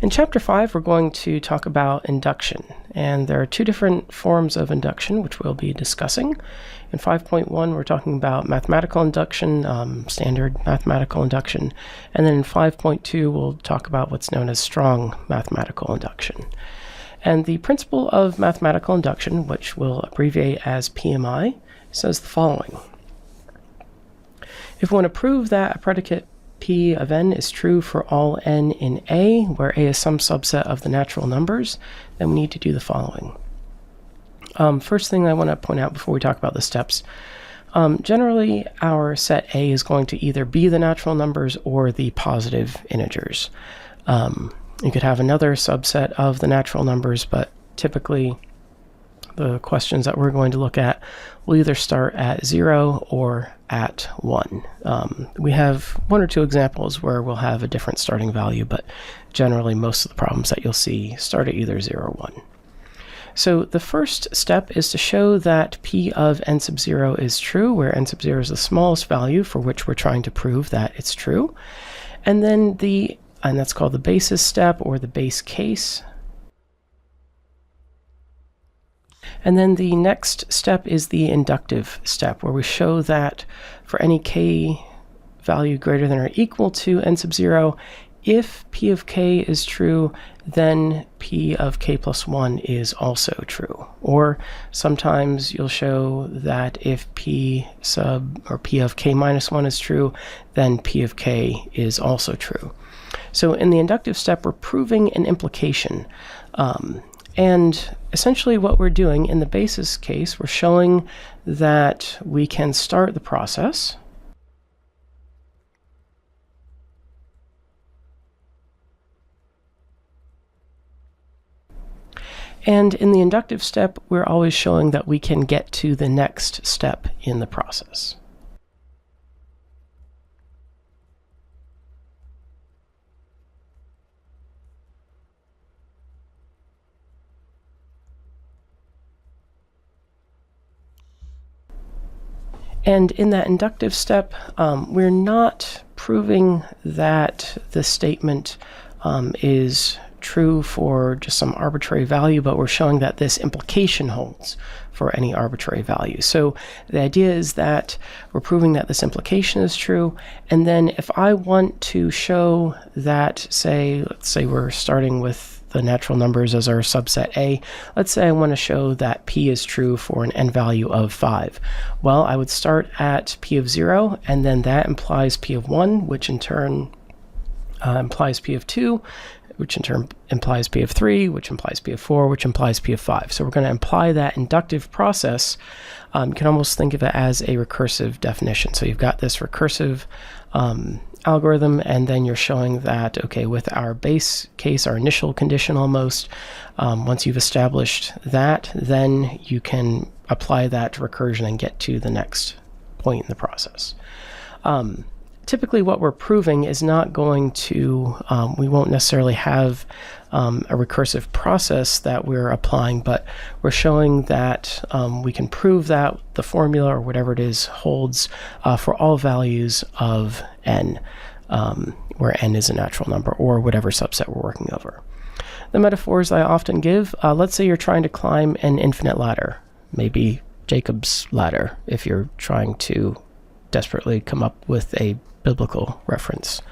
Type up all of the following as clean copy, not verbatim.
In Chapter 5, we're going to talk about induction, and there are two different forms of induction which we'll be discussing. In 5.1, we're talking about mathematical induction, standard mathematical induction, and then in 5.2, we'll talk about what's known as strong mathematical induction. And the principle of mathematical induction, which we'll abbreviate as PMI, says the following. If we want to prove that a predicate P of n is true for all n in A, where A is some subset of the natural numbers, then we need to do the following. First thing I want to point out before we talk about the steps, generally our set A is going to either be the natural numbers or the positive integers. You could have another subset of the natural numbers, but typically the questions that we're going to look at will either start at 0 or at 1. We have one or two examples where we'll have a different starting value, but generally most of the problems that you'll see start at either 0 or 1. So the first step is to show that P of n sub 0 is true, where n sub 0 is the smallest value for which we're trying to prove that it's true. And then that's called the basis step or the base case. And then the next step is the inductive step, where we show that for any k value greater than or equal to n sub 0, if P of k is true, then P of k plus 1 is also true. Or sometimes you'll show that if P of k minus 1 is true, then P of k is also true. So in the inductive step, we're proving an implication. And essentially what we're doing in the basis case, we're showing that we can start the process. And in the inductive step, we're always showing that we can get to the next step in the process. And in that inductive step, we're not proving that the statement is true for just some arbitrary value, but we're showing that this implication holds for any arbitrary value. So the idea is that we're proving that this implication is true, and then if I want to show that, let's say we're starting with the natural numbers as our subset A. Let's say I want to show that P is true for an n value of 5. Well, I would start at P of 0, and then that implies P of 1, which in turn implies P of 2, which in turn implies P of 3, which implies P of 4, which implies P of 5. So we're going to imply that inductive process. You can almost think of it as a recursive definition. So you've got this recursive algorithm, and then you're showing that, okay, with our base case, our initial condition almost, once you've established that, then you can apply that to recursion and get to the next point in the process. Typically what we're proving is not going to, we won't necessarily have a recursive process that we're applying, but we're showing that we can prove that the formula or whatever it is holds for all values of n, where n is a natural number or whatever subset we're working over. The metaphors I often give, let's say you're trying to climb an infinite ladder, maybe Jacob's ladder, if you're trying to desperately come up with a biblical reference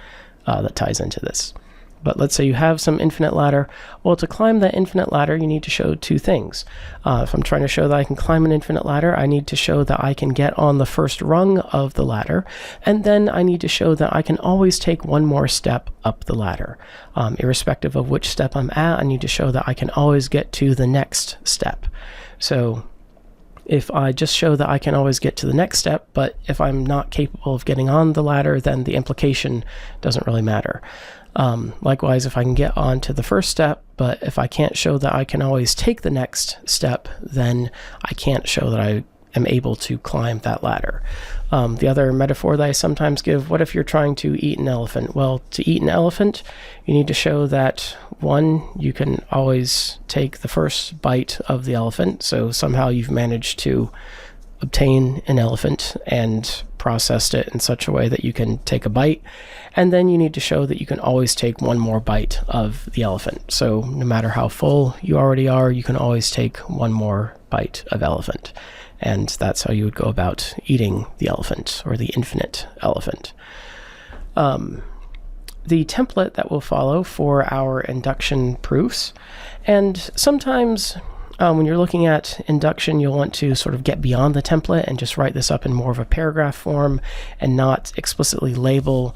that ties into this. But let's say you have some infinite ladder. Well, to climb that infinite ladder, you need to show two things. If I'm trying to show that I can climb an infinite ladder, I need to show that I can get on the first rung of the ladder, and then I need to show that I can always take one more step up the ladder. Irrespective of which step I'm at, I need to show that I can always get to the next step. So if I just show that I can always get to the next step, but if I'm not capable of getting on the ladder, then the implication doesn't really matter. Likewise, if I can get on to the first step, but if I can't show that I can always take the next step, then I can't show that I am able to climb that ladder. The other metaphor that I sometimes give, what if you're trying to eat an elephant? Well, to eat an elephant, you need to show that, one, you can always take the first bite of the elephant, so somehow you've managed to obtain an elephant and processed it in such a way that you can take a bite, and then you need to show that you can always take one more bite of the elephant. So no matter how full you already are, you can always take one more bite of elephant. And that's how you would go about eating the elephant, or the infinite elephant. The template that will follow for our induction proofs, and sometimes when you're looking at induction, you'll want to sort of get beyond the template and just write this up in more of a paragraph form and not explicitly label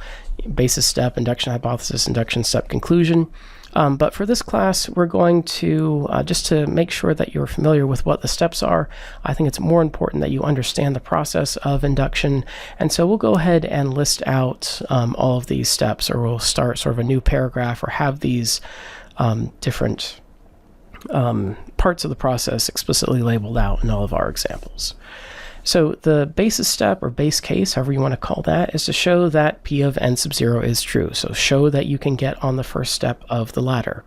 basis step, induction hypothesis, induction step, conclusion. But for this class, we're going to, just to make sure that you're familiar with what the steps are, I think it's more important that you understand the process of induction. And so we'll go ahead and list out all of these steps, or we'll start sort of a new paragraph, or have these different parts of the process explicitly labeled out in all of our examples. So the basis step, or base case, however you want to call that, is to show that P of n sub 0 is true. So show that you can get on the first step of the ladder,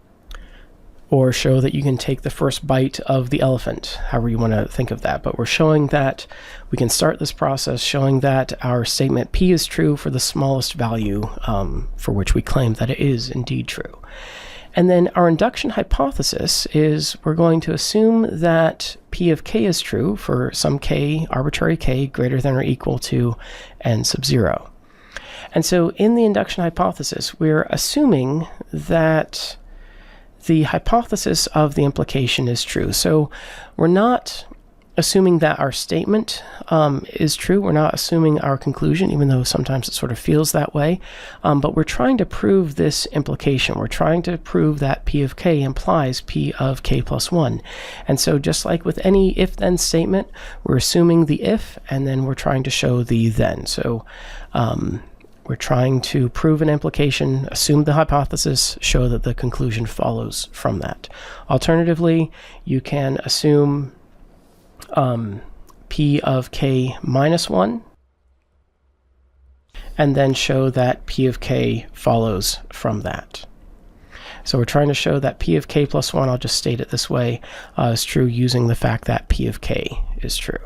or show that you can take the first bite of the elephant, however you want to think of that. But we're showing that we can start this process showing that our statement P is true for the smallest value for which we claim that it is indeed true. And then our induction hypothesis is we're going to assume that P of k is true for some k, arbitrary k, greater than or equal to n sub 0. And so in the induction hypothesis, we're assuming that the hypothesis of the implication is true. So we're not assuming that our statement is true. We're not assuming our conclusion, even though sometimes it sort of feels that way. But we're trying to prove this implication. We're trying to prove that P of k implies P of k plus 1. And so just like with any if-then statement, we're assuming the if, and then we're trying to show the then. So we're trying to prove an implication, assume the hypothesis, show that the conclusion follows from that. Alternatively, you can assume P of k minus 1, and then show that P of k follows from that. So we're trying to show that P of k plus 1, I'll just state it this way, is true using the fact that P of k is true.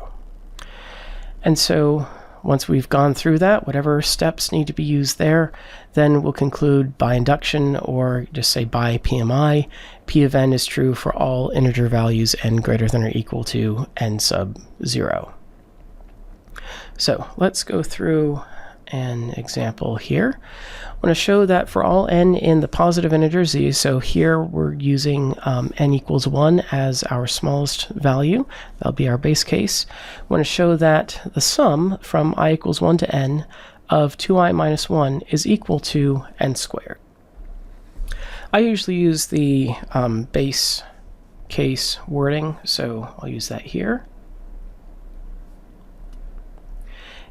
And so once we've gone through that, whatever steps need to be used there, then we'll conclude by induction, or just say by PMI, P of n is true for all integer values n greater than or equal to n sub 0. So let's go through an example here. I want to show that for all n in the positive integer z, so here we're using n equals 1 as our smallest value. That'll be our base case. I want to show that the sum from I equals 1 to n of 2i minus 1 is equal to n squared. I usually use the base case wording, so I'll use that here.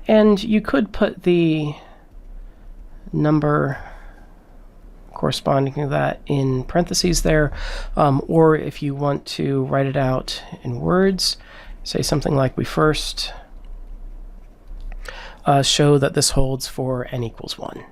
And you could put the number corresponding to that in parentheses there, or if you want to write it out in words, say something like we first show that this holds for n equals 1.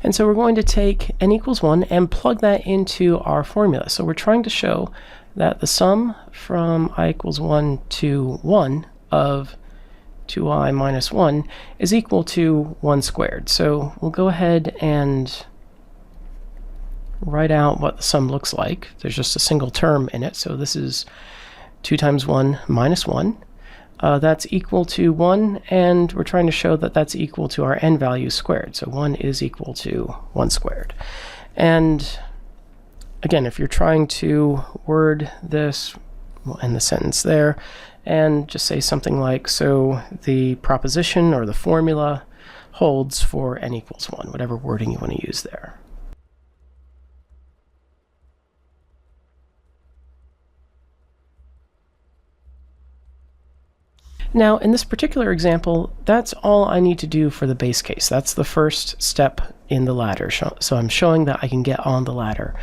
And so we're going to take n equals 1 and plug that into our formula. So we're trying to show that the sum from I equals 1 to 1 of 2i minus 1 is equal to 1 squared. So we'll go ahead and write out what the sum looks like. There's just a single term in it, so this is 2 times 1 minus 1. That's equal to 1, and we're trying to show that that's equal to our n value squared. So 1 is equal to 1 squared. And again, if you're trying to word this, we'll end the sentence there, and just say something like, so the proposition or the formula holds for n equals 1, whatever wording you want to use there. Now, in this particular example, that's all I need to do for the base case. That's the first step in the ladder. So I'm showing that I can get on the ladder.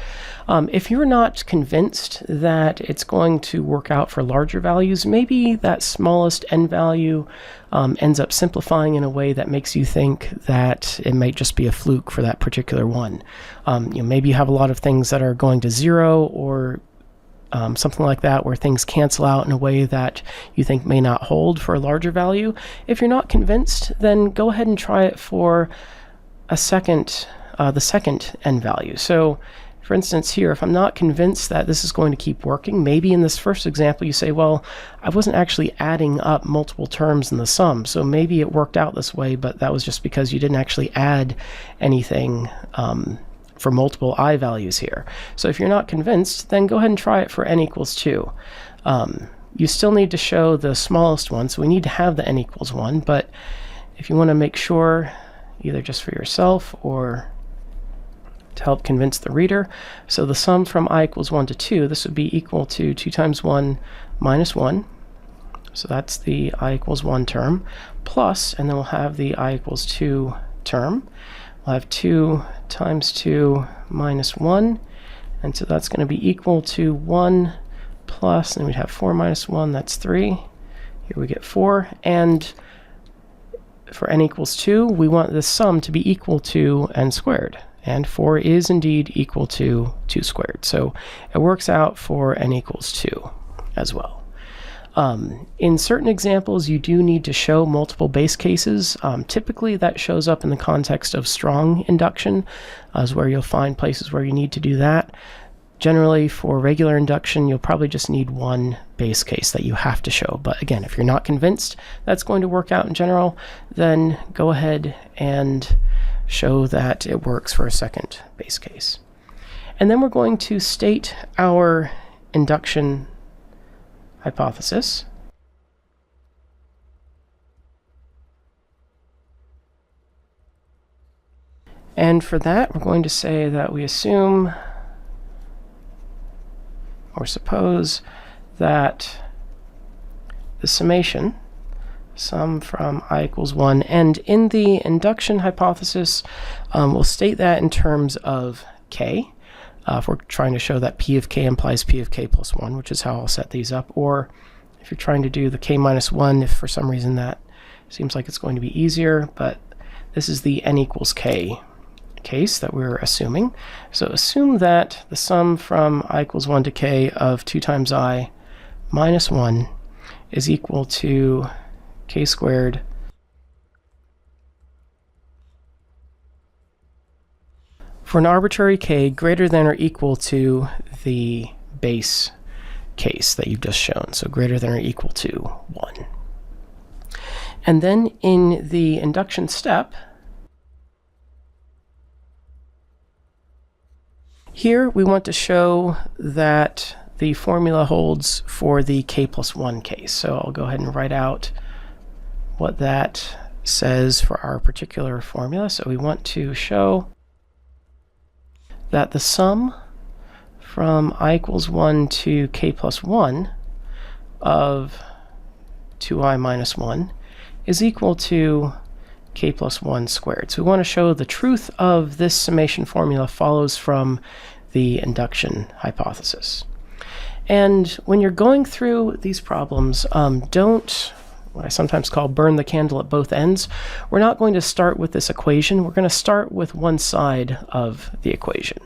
If you're not convinced that it's going to work out for larger values, maybe that smallest n value ends up simplifying in a way that makes you think that it might just be a fluke for that particular one. Maybe you have a lot of things that are going to 0, or something like that, where things cancel out in a way that you think may not hold for a larger value. If you're not convinced, then go ahead and try it for the second n value. So for instance here, if I'm not convinced that this is going to keep working, maybe in this first example you say, well, I wasn't actually adding up multiple terms in the sum, so maybe it worked out this way, but that was just because you didn't actually add anything for multiple I values here. So if you're not convinced, then go ahead and try it for n equals 2. You still need to show the smallest one, so we need to have the n equals 1, but if you want to make sure, either just for yourself or to help convince the reader, so the sum from I equals 1 to 2, this would be equal to 2 times 1 minus 1, so that's the I equals 1 term, plus, and then we'll have the I equals 2 term. We'll have 2 times 2 minus 1, and so that's going to be equal to 1 plus, and we'd have 4 minus 1, that's 3. Here we get 4, and for n equals 2, we want this sum to be equal to n squared. And 4 is indeed equal to 2 squared. So it works out for n equals 2 as well. In certain examples, you do need to show multiple base cases. Typically, that shows up in the context of strong induction, is where you'll find places where you need to do that. Generally, for regular induction, you'll probably just need one base case that you have to show. But again, if you're not convinced that's going to work out in general, then go ahead and show that it works for a second base case. And then we're going to state our induction hypothesis. And for that, we're going to say that we assume or suppose that the summation, sum from I equals 1, and in the induction hypothesis, we'll state that in terms of k, if we're trying to show that P of k implies P of k plus 1, which is how I'll set these up, or if you're trying to do the k minus 1, if for some reason that seems like it's going to be easier, but this is the n equals k case that we're assuming. So assume that the sum from I equals 1 to k of 2 times I minus 1 is equal to k squared for an arbitrary k greater than or equal to the base case that you've just shown, so greater than or equal to 1. And then in the induction step, here we want to show that the formula holds for the k plus 1 case. So I'll go ahead and write out what that says for our particular formula. So we want to show that the sum from I equals 1 to k plus 1 of 2i minus 1 is equal to k plus 1 squared. So we want to show the truth of this summation formula follows from the induction hypothesis. And when you're going through these problems, don't, what I sometimes call, burn the candle at both ends. We're not going to start with this equation. We're going to start with one side of the equation.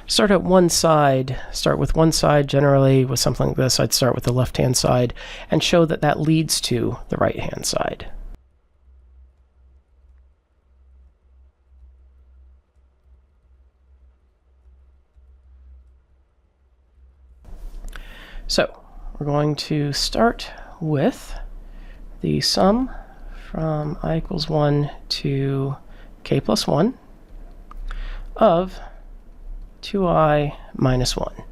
Start with one side generally with something like this. I'd start with the left-hand side and show that that leads to the right-hand side. So we're going to start with the sum from I equals 1 to k plus 1 of 2i minus 1.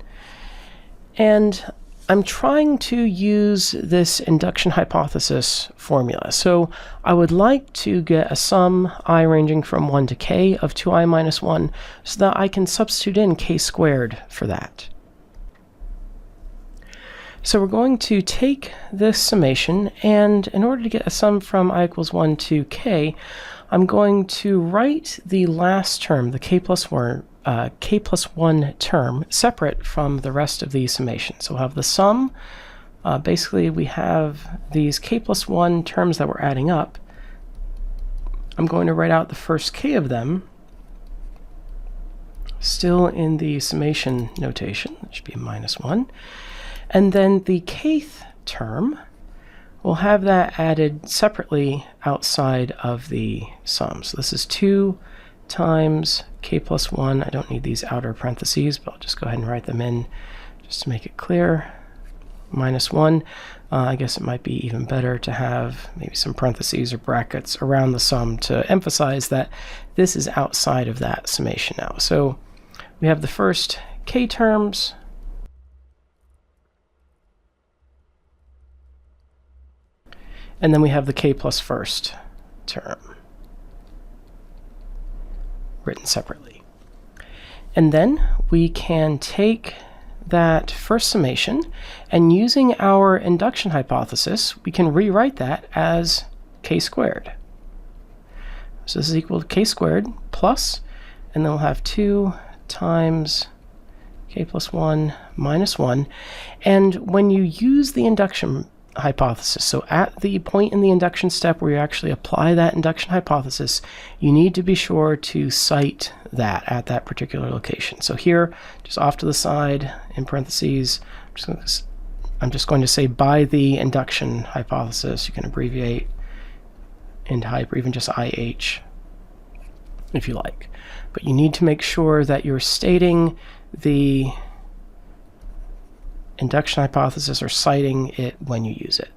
And I'm trying to use this induction hypothesis formula. So I would like to get a sum I ranging from 1 to k of 2i minus 1 so that I can substitute in k squared for that. So we're going to take this summation, and in order to get a sum from I equals 1 to k, I'm going to write the last term, the k plus 1 term, separate from the rest of the summation. So we'll have the sum. Basically, we have these k plus 1 terms that we're adding up. I'm going to write out the first k of them, still in the summation notation. That should be a minus 1. And then the kth term, we'll have that added separately outside of the sum. So this is 2 times k plus 1. I don't need these outer parentheses, but I'll just go ahead and write them in just to make it clear. Minus 1. I guess it might be even better to have maybe some parentheses or brackets around the sum to emphasize that this is outside of that summation now. So we have the first k terms, and then we have the k plus first term written separately. And then we can take that first summation, and using our induction hypothesis, we can rewrite that as k squared. So this is equal to k squared plus, and then we'll have 2 times k plus 1 minus 1. And when you use the induction hypothesis, so at the point in the induction step where you actually apply that induction hypothesis, you need to be sure to cite that at that particular location. So here, just off to the side in parentheses, I'm just going to say by the induction hypothesis. You can abbreviate into hype or even just IH if you like. But you need to make sure that you're stating the induction hypothesis or citing it when you use it.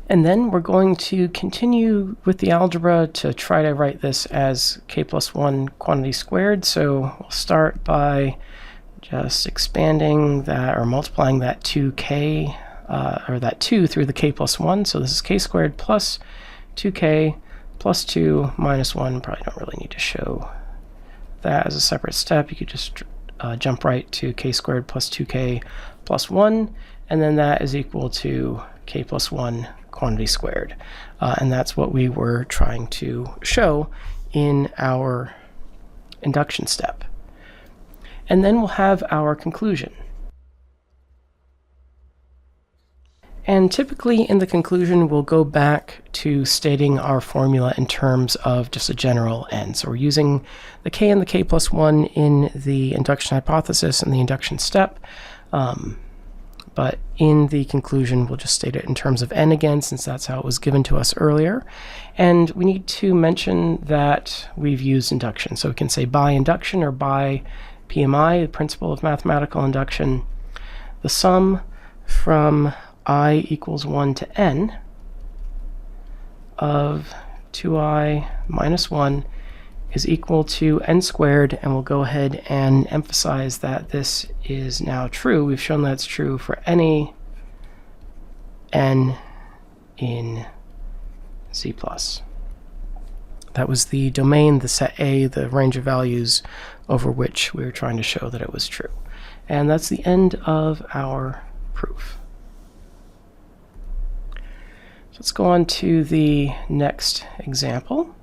And then we're going to continue with the algebra to try to write this as k plus 1 quantity squared. So we'll start by just expanding that or multiplying that 2k or that 2 through the k plus 1. So this is k squared plus 2k plus 2 minus 1. Probably don't really need to show that as a separate step. You could just jump right to k squared plus 2k plus 1, and then that is equal to k plus 1 quantity squared. And that's what we were trying to show in our induction step. And then we'll have our conclusion. And typically in the conclusion, we'll go back to stating our formula in terms of just a general n. So we're using the k and the k plus 1 in the induction hypothesis and the induction step. But in the conclusion, we'll just state it in terms of n again, since that's how it was given to us earlier. And we need to mention that we've used induction. So we can say by induction or by PMI, the principle of mathematical induction, the sum from I equals 1 to n of 2i minus 1 is equal to n squared, and we'll go ahead and emphasize that this is now true. We've shown that it's true for any n in C+. That was the domain, the set A, the range of values over which we were trying to show that it was true. And that's the end of our proof. So let's go on to the next example.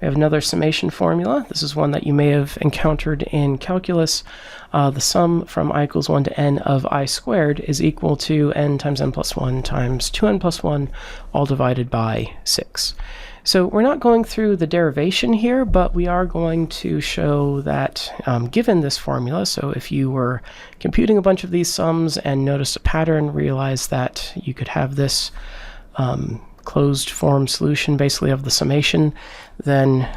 We have another summation formula. This is one that you may have encountered in calculus. The sum from I equals 1 to n of I squared is equal to n times n plus 1 times 2n plus 1, all divided by 6. So we're not going through the derivation here, but we are going to show that given this formula, so if you were computing a bunch of these sums and noticed a pattern, realize that you could have this closed form solution basically of the summation, then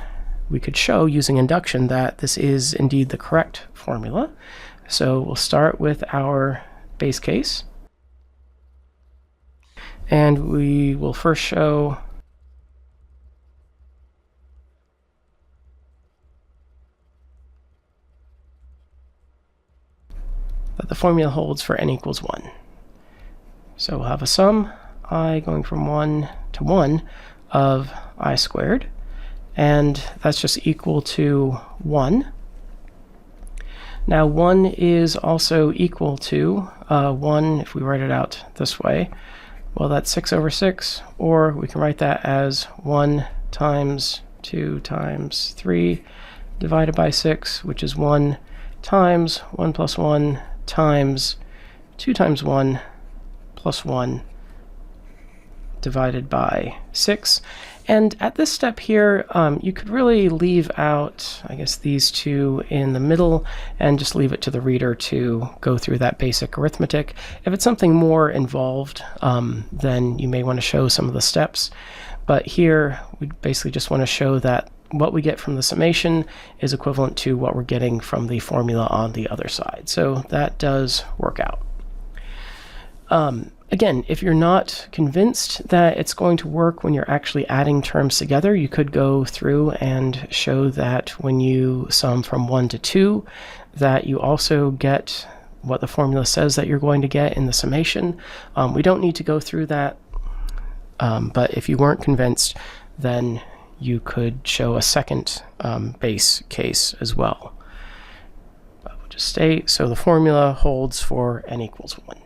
we could show using induction that this is indeed the correct formula. So we'll start with our base case, and we will first show that the formula holds for n equals 1. So we'll have a sum I going from 1 to 1 of I squared, and that's just equal to 1. Now 1 is also equal to 1 if we write it out this way. Well, that's 6 over 6, or we can write that as 1 times 2 times 3 divided by 6, which is 1 times 1 plus 1 times 2 times 1 plus 1 divided by 6. And at this step here, you could really leave out, I guess, these two in the middle and just leave it to the reader to go through that basic arithmetic. If it's something more involved, then you may want to show some of the steps. But here, we basically just want to show that what we get from the summation is equivalent to what we're getting from the formula on the other side. So that does work out. Again, if you're not convinced that it's going to work when you're actually adding terms together, you could go through and show that when you sum from 1 to 2, that you also get what the formula says that you're going to get in the summation. We don't need to go through that, but if you weren't convinced, then you could show a second base case as well. But we'll just state, so the formula holds for n equals 1.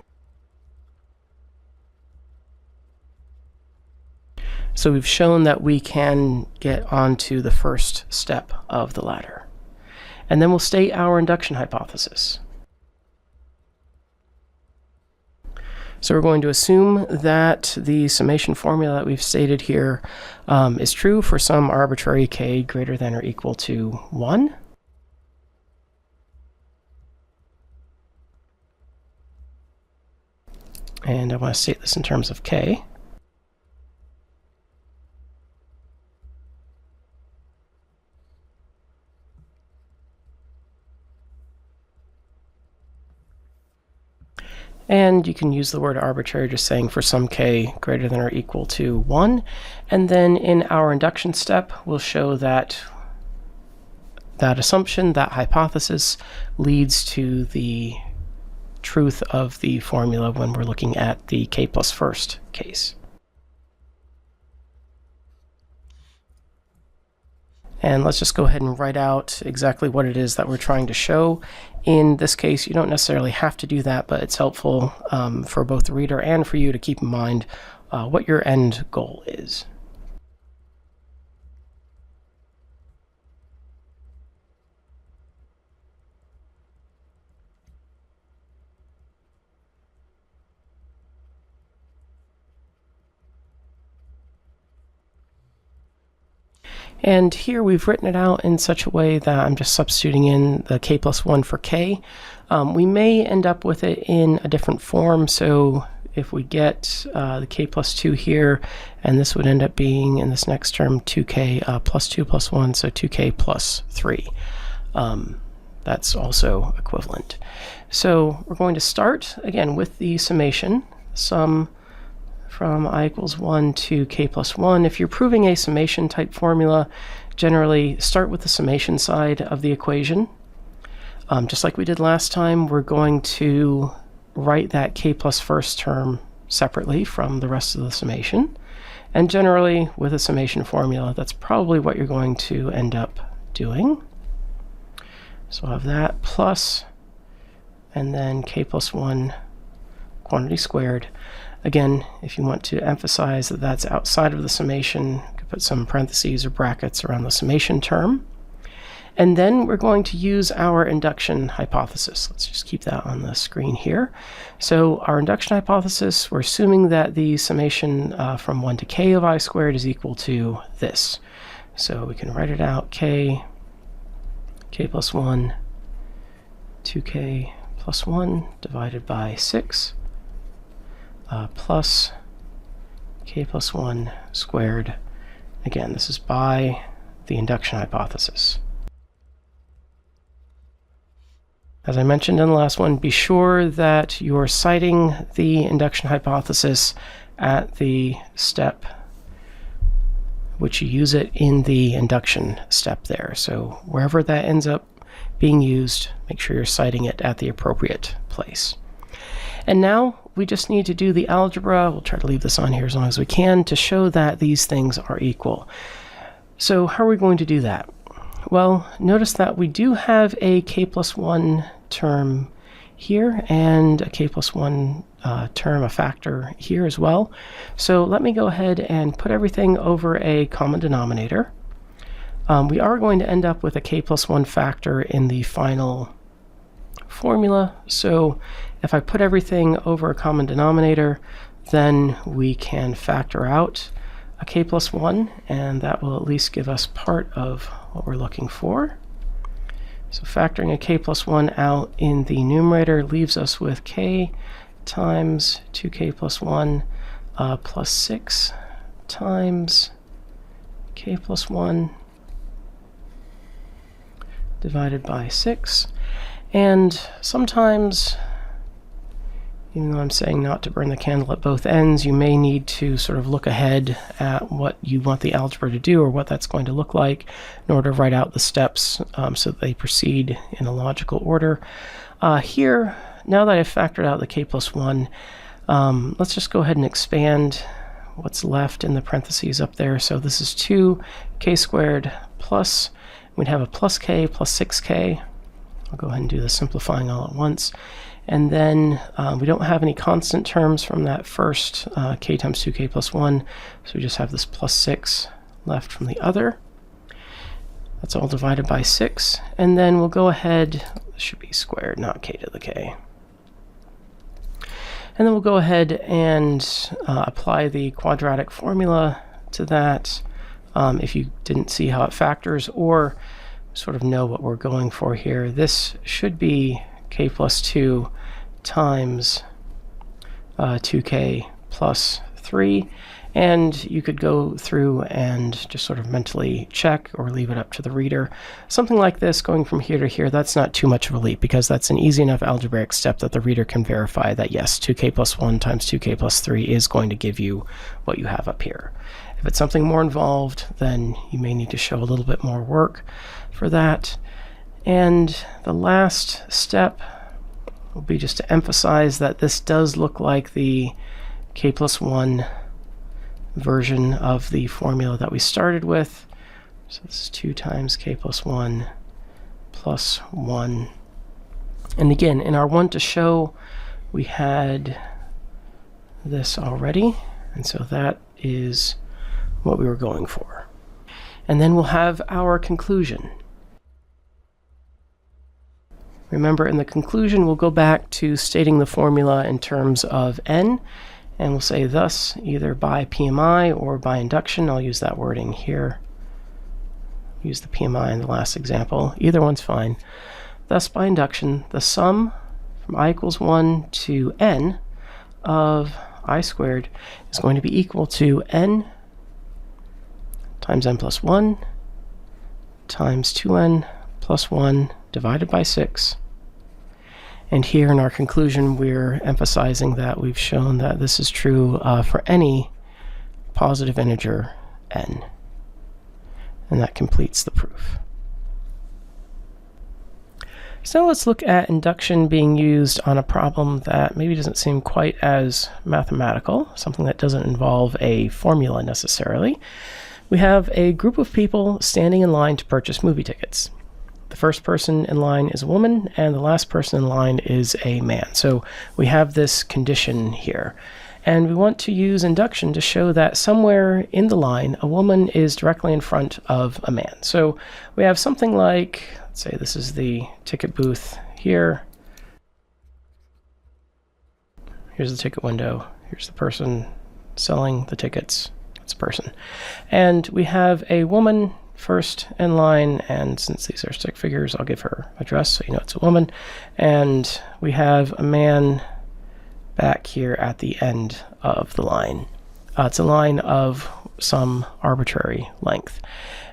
So we've shown that we can get onto the first step of the ladder. And then we'll state our induction hypothesis. So we're going to assume that the summation formula that we've stated here is true for some arbitrary k greater than or equal to 1. And I want to state this in terms of k. And you can use the word arbitrary, just saying for some k greater than or equal to 1. And then in our induction step, we'll show that that assumption, that hypothesis, leads to the truth of the formula when we're looking at the k plus first case. And let's just go ahead and write out exactly what it is that we're trying to show. In this case, you don't necessarily have to do that, but it's helpful for both the reader and for you to keep in mind what your end goal is. And here we've written it out in such a way that I'm just substituting in the k plus 1 for k. We may end up with it in a different form, so if we get the k plus 2 here, and this would end up being, in this next term, 2k plus 2 plus 1, so 2k plus 3. That's also equivalent. So we're going to start, again, with the summation, sum from I equals 1 to k plus 1. If you're proving a summation type formula, generally start with the summation side of the equation. Just like we did last time, we're going to write that k plus first term separately from the rest of the summation. And generally, with a summation formula, that's probably what you're going to end up doing. So I'll have that plus, and then k plus 1 quantity squared. Again, if you want to emphasize that that's outside of the summation, you could put some parentheses or brackets around the summation term. And then we're going to use our induction hypothesis. Let's just keep that on the screen here. So our induction hypothesis, we're assuming that the summation from 1 to k of I squared is equal to this. So we can write it out, k plus 1, 2k plus 1 divided by 6. Plus k plus 1 squared. Again, this is by the induction hypothesis. As I mentioned in the last one, be sure that you're citing the induction hypothesis at the step which you use it in the induction step there. So wherever that ends up being used, make sure you're citing it at the appropriate place. And now we just need to do the algebra. We'll try to leave this on here as long as we can to show that these things are equal. So how are we going to do that? Well, notice that we do have a k plus 1 term here and a k plus 1 term, a factor here as well. So let me go ahead and put everything over a common denominator. We are going to end up with a k plus 1 factor in the final formula. So if I put everything over a common denominator, then we can factor out a k plus 1, and that will at least give us part of what we're looking for. So factoring a k plus 1 out in the numerator leaves us with k times 2k plus 1 plus 6 times k plus 1 divided by 6. And sometimes, even though I'm saying not to burn the candle at both ends, you may need to sort of look ahead at what you want the algebra to do or what that's going to look like in order to write out the steps so that they proceed in a logical order. Here, now that I've factored out the k plus 1, let's just go ahead and expand what's left in the parentheses up there. So this is 2k squared plus, we'd have a plus k plus 6k. I'll go ahead and do the simplifying all at once. And then we don't have any constant terms from that first k times 2k plus 1, so we just have this plus 6 left from the other. That's all divided by 6. And then we'll go ahead, this should be squared, not k to the k. And then we'll go ahead and apply the quadratic formula to that if you didn't see how it factors or sort of know what we're going for here. This should be k plus 2 times 2k plus 3, and you could go through and just sort of mentally check or leave it up to the reader. Something like this going from here to here, that's not too much of a leap because that's an easy enough algebraic step that the reader can verify that yes, 2k plus 1 times 2k plus 3 is going to give you what you have up here. If it's something more involved, then you may need to show a little bit more work for that. And the last step will be just to emphasize that this does look like the k plus 1 version of the formula that we started with. So this is 2 times k plus 1 plus 1. And again, in our one to show, we had this already, and so that is what we were going for. And then we'll have our conclusion. Remember, in the conclusion, we'll go back to stating the formula in terms of n, and we'll say thus, either by PMI or by induction. I'll use that wording here. Use the PMI in the last example. Either one's fine. Thus, by induction, the sum from I equals 1 to n of I squared is going to be equal to n times n plus 1 times 2n plus 1 divided by 6. And here in our conclusion, we're emphasizing that we've shown that this is true for any positive integer n. And that completes the proof. So now let's look at induction being used on a problem that maybe doesn't seem quite as mathematical, something that doesn't involve a formula necessarily. We have a group of people standing in line to purchase movie tickets. The first person in line is a woman, and the last person in line is a man. So we have this condition here. And we want to use induction to show that somewhere in the line, a woman is directly in front of a man. So we have something like, let's say this is the ticket booth here. Here's the ticket window. Here's the person selling the tickets. It's a person. And we have a woman first in line, and since these are stick figures, I'll give her a dress so you know it's a woman. And we have a man back here at the end of the line. It's a line of some arbitrary length.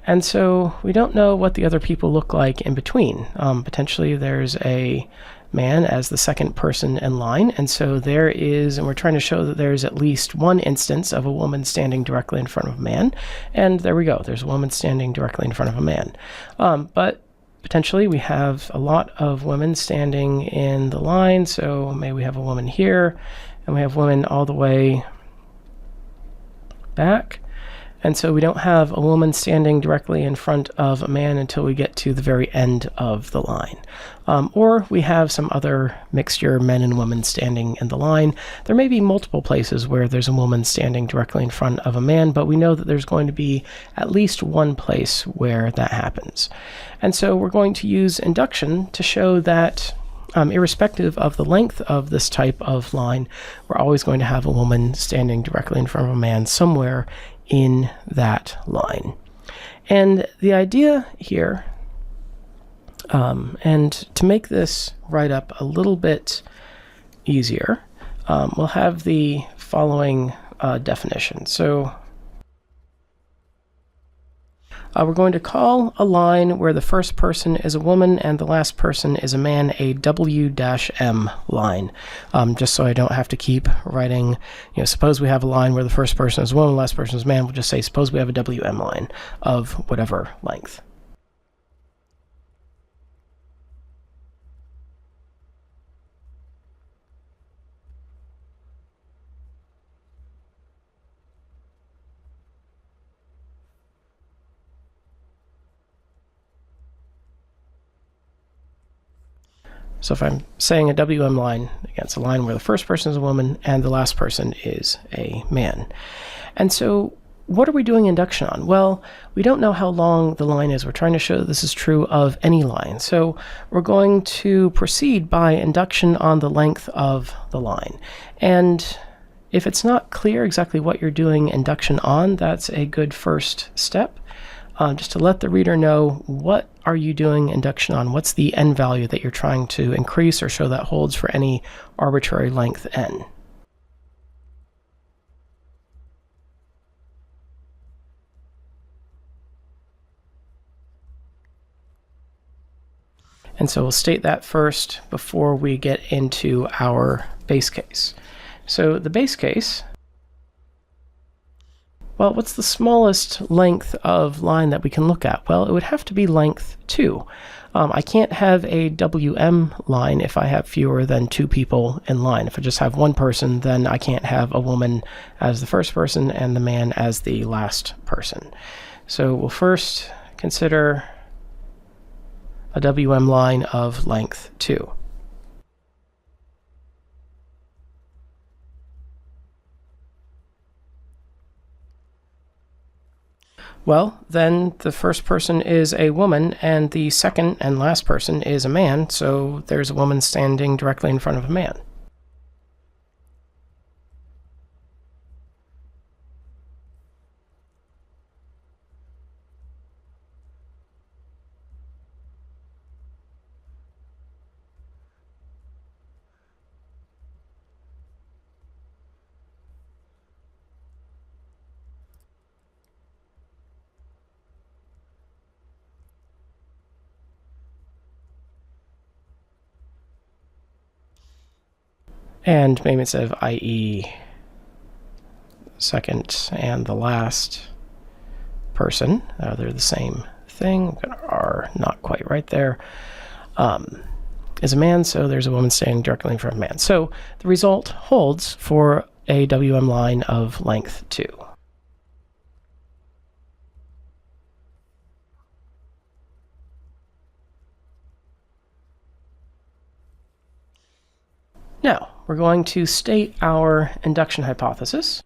And so we don't know what the other people look like in between. Potentially there's a man as the second person in line, and so there is, and we're trying to show that there's at least one instance of a woman standing directly in front of a man, and there we go, there's a woman standing directly in front of a man. But potentially we have a lot of women standing in the line, so maybe we have a woman here, and we have women all the way back. And so we don't have a woman standing directly in front of a man until we get to the very end of the line. Or we have some other mixture, men and women standing in the line. There may be multiple places where there's a woman standing directly in front of a man, but we know that there's going to be at least one place where that happens. And so we're going to use induction to show that irrespective of the length of this type of line, we're always going to have a woman standing directly in front of a man somewhere in that line. And the idea here, and to make this write up a little bit easier, we'll have the following definition. So we're going to call a line where the first person is a woman and the last person is a man a W-M line, just so I don't have to keep writing, suppose we have a line where the first person is a woman, the last person is a man, we'll just say, suppose we have a WM line of whatever length. So if I'm saying a WM line, again, it's a line where the first person is a woman and the last person is a man. And so what are we doing induction on? Well, we don't know how long the line is. We're trying to show that this is true of any line. So we're going to proceed by induction on the length of the line. And if it's not clear exactly what you're doing induction on, that's a good first step. Just to let the reader know, what are you doing induction on? What's the n value that you're trying to increase or show that holds for any arbitrary length n? And so we'll state that first before we get into our base case. So the base case, well, what's the smallest length of line that we can look at? Well, it would have to be length 2. I can't have a WM line if I have fewer than 2 people in line. If I just have one person, then I can't have a woman as the first person and the man as the last person. So we'll first consider a WM line of length 2. Well, then the first person is a woman and the second and last person is a man, so there's a woman standing directly in front of a man. And maybe instead of i.e. second and the last person, they're the same thing. We've got R not quite right there. Is a man, so there's a woman standing directly in front of a man. So the result holds for a WM line of length 2. Now, we're going to state our induction hypothesis.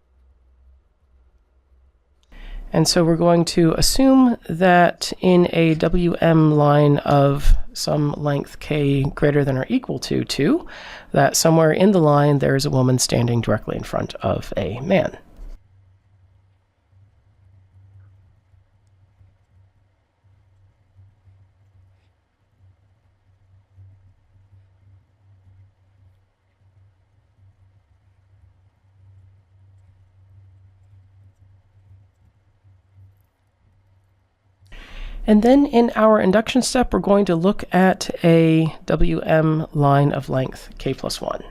And so we're going to assume that in a WM line of some length k greater than or equal to 2, that somewhere in the line there is a woman standing directly in front of a man. And then in our induction step, we're going to look at a WM line of length k plus 1.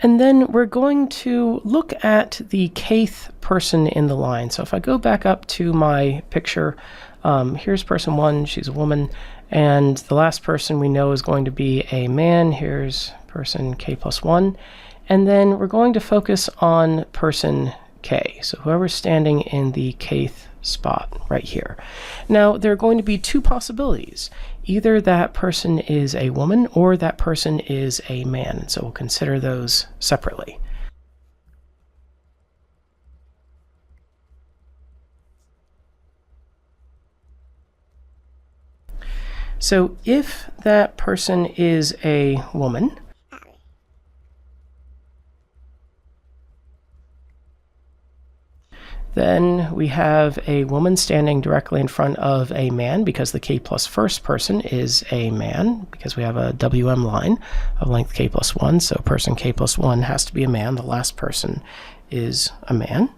And then we're going to look at the kth person in the line. So if I go back up to my picture, here's person 1, she's a woman, and the last person we know is going to be a man. Here's person k plus 1. And then we're going to focus on person k, so whoever's standing in the kth spot right here. Now, there are going to be two possibilities. Either that person is a woman or that person is a man. So we'll consider those separately. So if that person is a woman, then we have a woman standing directly in front of a man because the k plus first person is a man, because we have a WM line of length k plus 1. So person k plus 1 has to be a man. The last person is a man.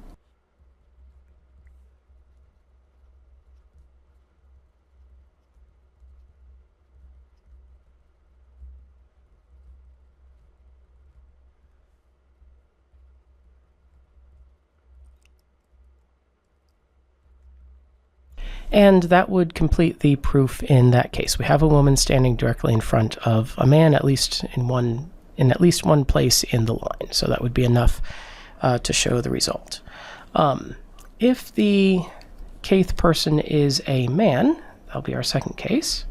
And that would complete the proof in that case. We have a woman standing directly in front of a man, at least in at least one place in the line. So that would be enough to show the result. If the kth person is a man, that'll be our second case.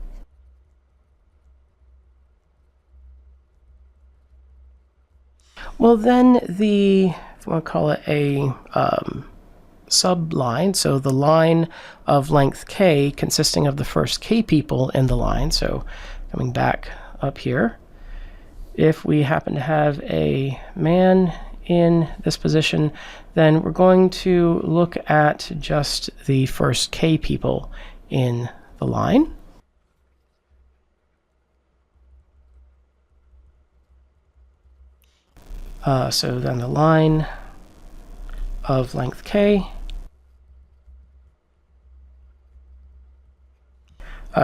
Well, then if we want to call it a subline, so the line of length k consisting of the first k people in the line, so coming back up here, if we happen to have a man in this position, then we're going to look at just the first k people in the line. So then the line of length k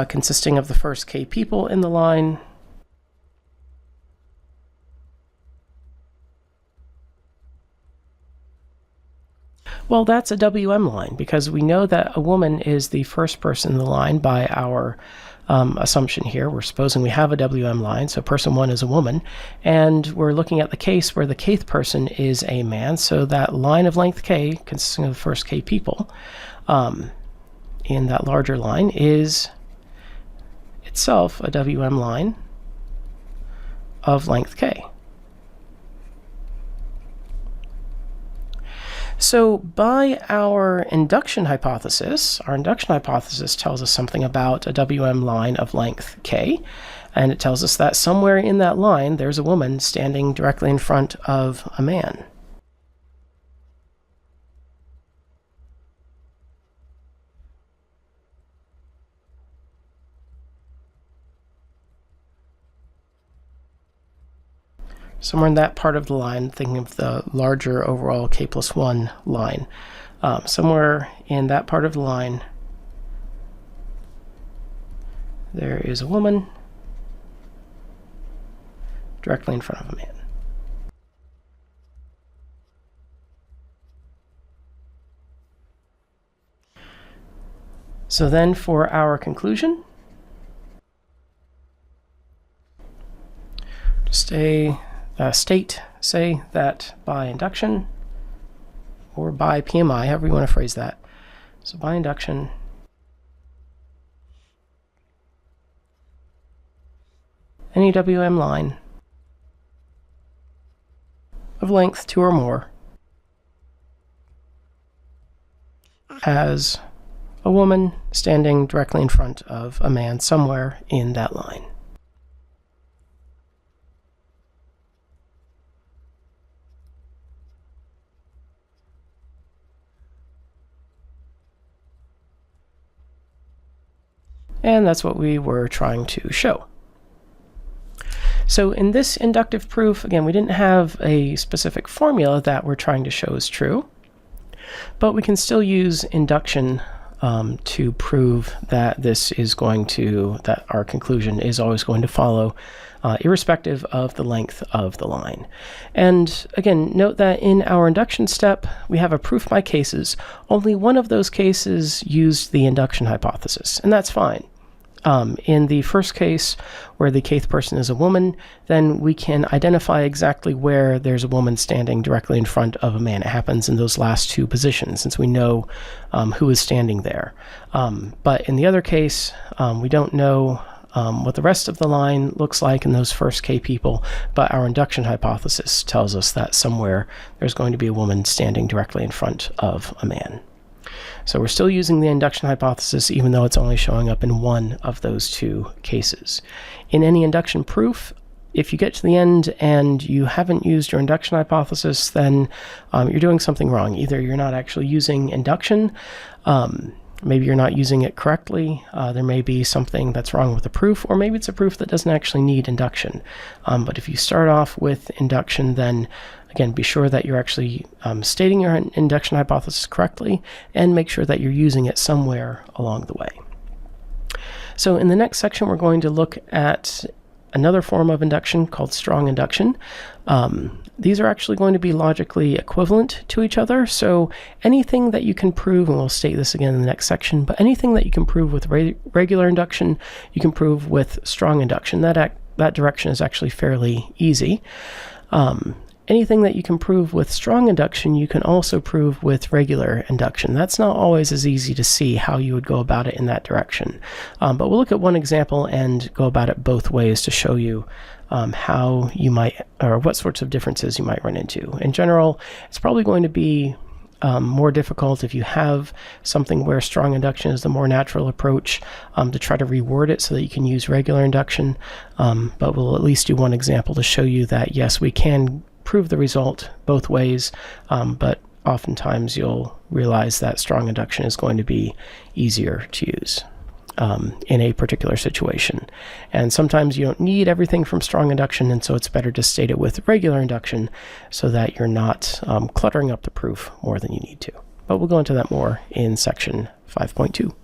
consisting of the first k people in the line, well, that's a WM line, because we know that a woman is the first person in the line by our assumption here. We're supposing we have a WM line, so person 1 is a woman, and we're looking at the case where the kth person is a man, so that line of length k consisting of the first k people in that larger line is itself a WM line of length k. So by our induction hypothesis tells us something about a WM line of length k, and it tells us that somewhere in that line there's a woman standing directly in front of a man. Somewhere in that part of the line, thinking of the larger overall k plus 1 line, somewhere in that part of the line, there is a woman directly in front of a man. So then for our conclusion, say that by induction, or by PMI, however you want to phrase that. So by induction, any WM line of length 2 or more has a woman standing directly in front of a man somewhere in that line. And that's what we were trying to show. So in this inductive proof, again, we didn't have a specific formula that we're trying to show is true, but we can still use induction to prove that that our conclusion is always going to follow, irrespective of the length of the line. And again, note that in our induction step, we have a proof by cases. Only one of those cases used the induction hypothesis, and that's fine. In the first case, where the kth person is a woman, then we can identify exactly where there's a woman standing directly in front of a man. It happens in those last two positions, since we know who is standing there. But in the other case, we don't know what the rest of the line looks like in those first k people, but our induction hypothesis tells us that somewhere there's going to be a woman standing directly in front of a man. So we're still using the induction hypothesis, even though it's only showing up in one of those two cases. In any induction proof, if you get to the end and you haven't used your induction hypothesis, then you're doing something wrong. Either you're not actually using induction, maybe you're not using it correctly, there may be something that's wrong with the proof, or maybe it's a proof that doesn't actually need induction. But if you start off with induction, then again, be sure that you're actually stating your induction hypothesis correctly, and make sure that you're using it somewhere along the way. So in the next section, we're going to look at another form of induction called strong induction. These are actually going to be logically equivalent to each other. So anything that you can prove, and we'll state this again in the next section, but anything that you can prove with regular induction, you can prove with strong induction. That direction is actually fairly easy. Anything that you can prove with strong induction, you can also prove with regular induction. That's not always as easy to see how you would go about it in that direction. But we'll look at one example and go about it both ways to show you how you might, or what sorts of differences you might run into. In general, it's probably going to be more difficult if you have something where strong induction is the more natural approach, to try to reword it so that you can use regular induction. But we'll at least do one example to show you that, yes, we can prove the result both ways, but oftentimes you'll realize that strong induction is going to be easier to use in a particular situation. And sometimes you don't need everything from strong induction, and so it's better to state it with regular induction so that you're not cluttering up the proof more than you need to. But we'll go into that more in section 5.2.